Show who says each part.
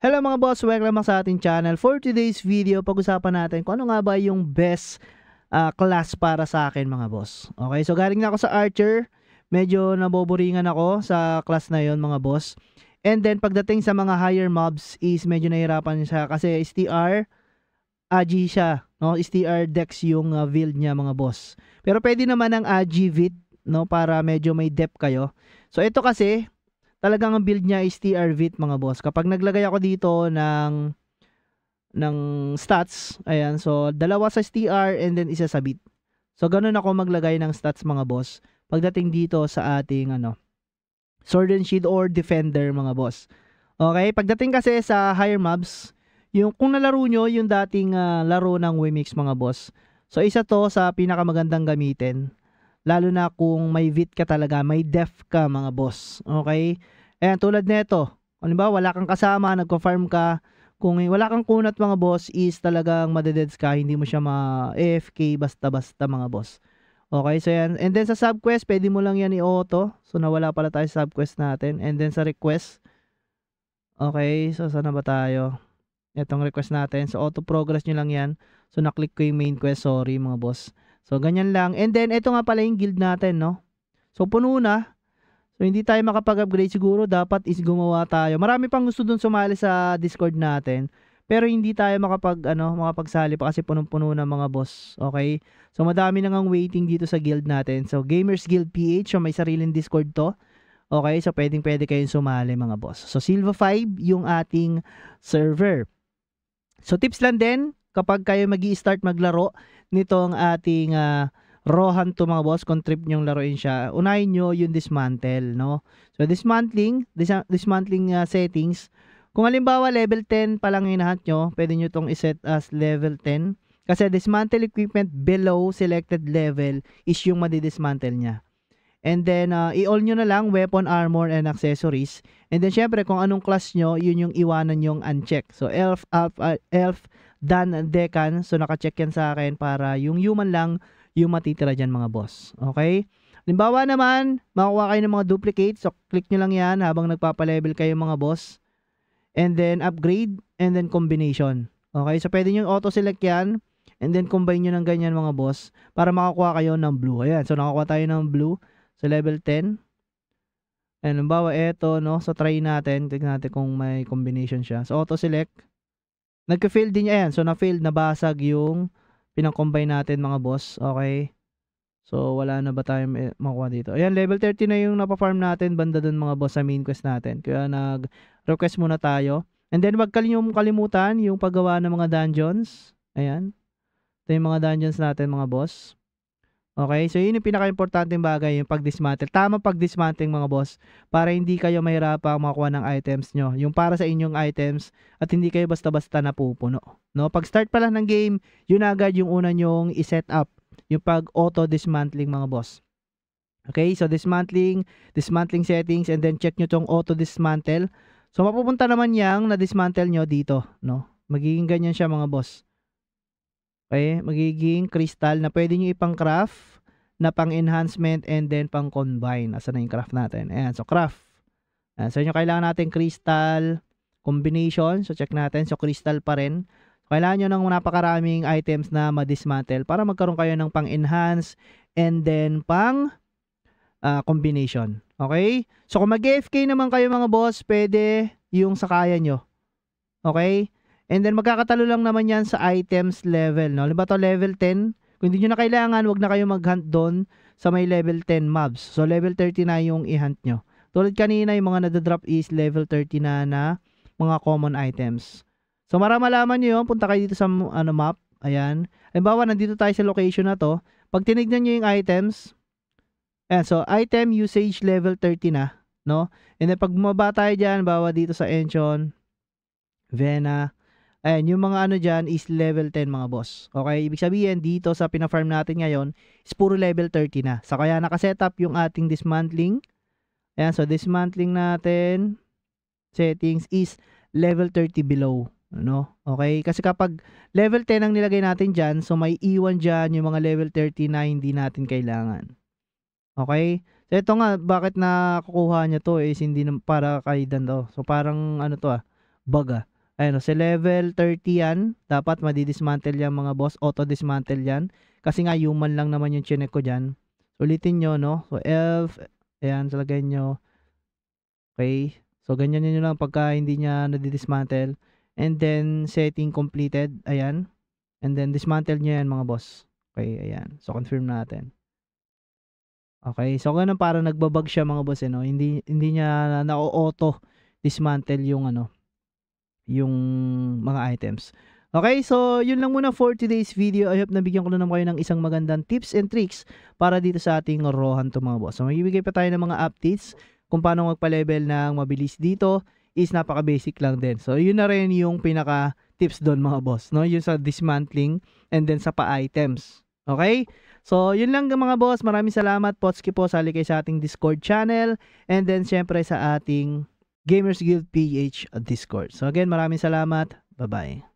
Speaker 1: Hello mga boss, welcome back sa ating channel. For today's video, pag-usapan natin kung ano nga ba yung best class para sa akin mga boss. Okay, so galing na ako sa Archer. Medyo naboboringan ako sa class na yon mga boss. And then pagdating sa mga higher mobs is medyo nahirapan siya kasi STR, AG siya. No? STR Dex yung build niya mga boss. Pero pwede naman ang AG Vit, no? Para medyo may depth kayo. So ito kasi talagang ang build niya is TR Vit mga boss. Kapag naglagay ako dito ng stats, ayan, so dalawa sa STR and then isa sa bit. So ganun ako maglagay ng stats mga boss pagdating dito sa ating Sword and Shield or Defender mga boss. Okay, pagdating kasi sa higher mobs, yung kung nalaro nyo yung dating laro ng Wimix mga boss. So isa to sa pinakamagandang gamitin. Lalo na kung may vit ka talaga, may def ka mga boss. Okay? Ayan, tulad nito. Ano ba, wala kang kasama, nagko-farm ka. Kung wala kang kunat mga boss, is talagang madededs ka. Hindi mo siya ma-AFK basta-basta mga boss. Okay, so yan. And then sa subquest, pwede mo lang yan i-auto. So nawala pala tayo sa subquest natin. And then sa request. Okay, so saan na ba tayo? Itong request natin. So auto progress nyo lang yan. So naklik ko yung main quest, sorry mga boss. So, ganyan lang. And then, ito nga pala yung guild natin, no? So, puno na. So, hindi tayo makapag-upgrade siguro. Dapat is gumawa tayo. Marami pang gusto dun sumali sa Discord natin. Pero, hindi tayo makapagsali pa kasi punong-puno na mga boss. Okay? So, madami nang waiting dito sa guild natin. So, Gamers Guild PH. So, may sariling Discord to. Okay? So, pwedeng-pwede kayong sumali mga boss. So, Silva 5 yung ating server. So, tips lang din. Kapag kayo magi-start maglaro nitong ating Rohan to mga boss, kung trip nyong laruin siya, unahin nyo yung dismantle, no? So, dismantling settings. Kung halimbawa level 10 pa lang hinahat nyo, pwede nyo itong iset as level 10. Kasi dismantle equipment below selected level is yung madidismantle nya. And then, i-all nyo na lang weapon, armor, and accessories. And then, syempre, kung anong class nyo, yun yung iwanan nyong uncheck. So, elf, Dan, Decan. So, naka-check yan sa akin para yung human lang yung matitira dyan mga boss. Okay? Limbawa naman, makuha kayo ng mga duplicate. So, click nyo lang yan habang nagpapalevel kayo mga boss. And then, upgrade. And then, combination. Okay? So, pwede nyo auto-select yan. And then, combine nyo ng ganyan mga boss para makakuha kayo ng blue. Ayan. So, nakakuha tayo ng blue. So, level 10. And, limbawa, eto, no? So, try natin. Tignan natin kung may combination siya. So, auto-select. Nagka-fail din yan. So, na-fail, nabasag yung pinang-combine natin mga boss. Okay. So, wala na ba tayo makuha dito? Ayan, level 30 na yung napafarm natin. Banda dun mga boss sa main quest natin. Kaya nag-request muna tayo. And then, wag kalimutan yung paggawa ng mga dungeons. Ayan. Ito yung mga dungeons natin mga boss. Okay, so yun yung pinaka-importanting bagay, yung pag-dismantle. Tama pag-dismantling mga boss, para hindi kayo mahirapang makakuha ng items nyo. Yung para sa inyong items, at hindi kayo basta-basta napupuno. No? Pag-start pa lang ng game, yun agad yung una nyong i-set up. Yung pag-auto-dismantling mga boss. Okay, so dismantling settings, and then check nyo tong auto-dismantle. So mapupunta naman yang na-dismantle nyo dito. No? Magiging ganyan siya mga boss. Okay, magiging crystal na pwede nyo ipang-craft na pang-enhancement and then pang-combine. Asa na yung craft natin? Ayan, so craft. Ayan, so yun yung kailangan natin crystal combination. So check natin. So crystal pa rin. So, kailangan nyo ng napakaraming items na ma-dismantle para magkaroon kayo ng pang-enhance and then pang-combination. Okay? So kung mag-AFK naman kayo mga boss, pwede yung sa kaya nyo. Okay? And then magkakatalo lang naman yan sa items level, no? Halimbawa to level 10. Kung hindi nyo na kailangan, wag na kayo mag-hunt doon sa may level 10 mobs. So level 30 na yung i-hunt nyo. Tulad kanina, yung mga nadadrop is level 30 na mga common items. So malaman nyo yun, punta kayo dito sa map. Ayan. Halimbawa, nandito tayo sa location na to. Pag tinignan nyo yung items, ayan, so item usage level 30 na, no? And then pag bumaba tayo dyan, bawa dito sa Enchon, Vena, ayan, yung mga dyan is level 10 mga boss. Okay, ibig sabihin dito sa pina-farm natin ngayon is puro level 30 na. So kaya nakasetup yung ating dismantling. Ayan, so dismantling natin settings is level 30 below. Ano? Okay, kasi kapag level 10 ang nilagay natin dyan, so may iwan dyan yung mga level 30 na hindi natin kailangan. Okay, so ito nga, bakit nakukuha niya to is hindi para kay Dan to. So parang to bug Ayun, sa level 30 yan, dapat madi-dismantle yan mga boss, auto-dismantle yan. Kasi nga human lang naman yung chinek ko dyan. Ulitin nyo, no? So, elf, ayan, salagay nyo. Okay? So, ganyan nyo lang pagka hindi niya nadi-dismantle. And then, setting completed, ayan. And then, dismantle nyo yan mga boss. Okay, ayan. So, confirm natin. Okay, so ganun para nagbabag siya mga boss, no? Hindi niya na-auto dismantle yung ano, yung mga items. Okay, so yun lang muna for today's video. I hope nabigyan ko na naman kayo ng isang magandang tips and tricks para dito sa ating Rohan to mga boss. So magbibigay pa tayo ng mga updates kung paano magpa-level ng mabilis dito is napaka-basic lang din. So yun na rin yung pinaka tips doon mga boss, no? Yung sa dismantling and then sa pa-items. Okay? So, yun lang mga boss. Maraming salamat. Potski po, sali kayo sa ating Discord channel. And then, syempre sa ating Gamers Guild PH Discord. So, again, maraming salamat. Bye-bye.